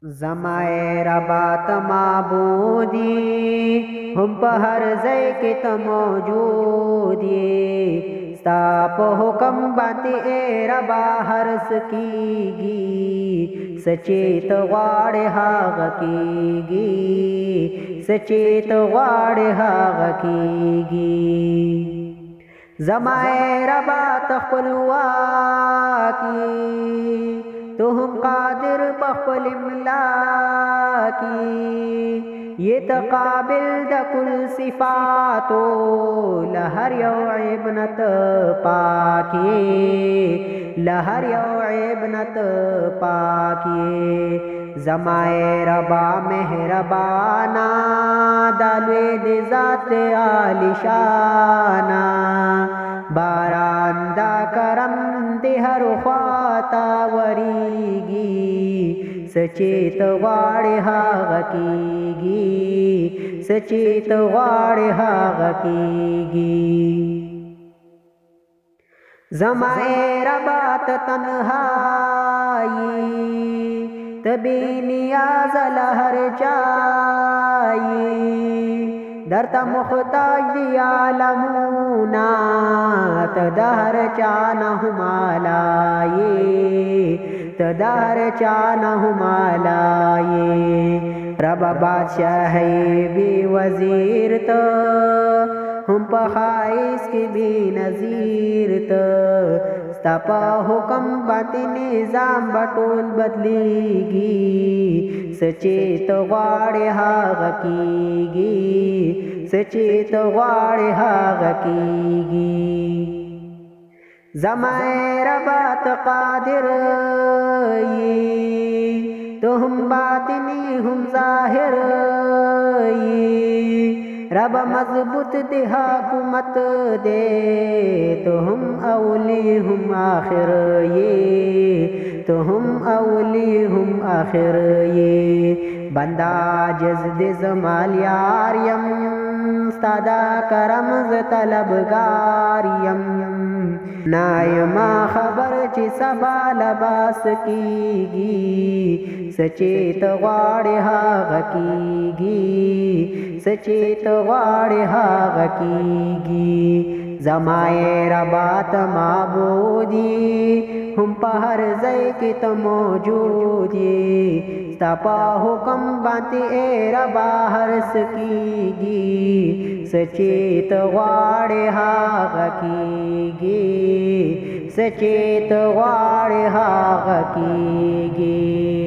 ज़माए Rabat माबूदी हम पहर ज़ै के त मौजूदी स्ताप हुक्म बाती ए रबा हरस कीगी सचेत वाड़े हाग कीगी सचेत वाड़े हाग कीगी ज़माए रबात खुलवा की तो हम कादिर बखल इमला की ये तकाबिल दकुल सिफातो लहर इबनत पाकिए लहर इबनत पाकिए ज़माए रबा मेहरबाना दालवे दे ज़ात आलिशाना बारांदा करम देहर ख्वाता वरीगी सचेत वाड़े हाग कीगी सचेत वाड़े हाग कीगी ज़माए रबात तन्हाई तबी नियाज़ लहर जाई दरता मुख्ताज दिया लमूना तदहर चाना हुमालाये तदहर चाना हुमालाये रब बादशाह भी वज़ीर तो हम पखाइस की भी नज़ीर तो तपा हुक्म बाती निज़ाम बटोल बदलीगी सचेत वाड़े हाग कीगी सचेत वाड़े हाग कीगी ज़माए रबात कादिर तो हम बातिनी हम ज़ाहिर रब मजबूत दे हुकूमत दे तो हम अवली हम आखिर ये तो हम अवली हम आखिर ये बंदा जज़द ज़माल यारियम सदा करम ज़ तलबगारियम नायमा खबर ची सबा लबास कीगी सचेत वाड़े हाग कीगी सचेत वाड़े हाग कीगी ज़माए रबात माबूदी हम पहर ज़ै के त मौजूदी तपा हुक्म बाती ए रबा हरस कीगी सचेत वाड़े हाग कीगी सचेत वाड़े हाग कीगी।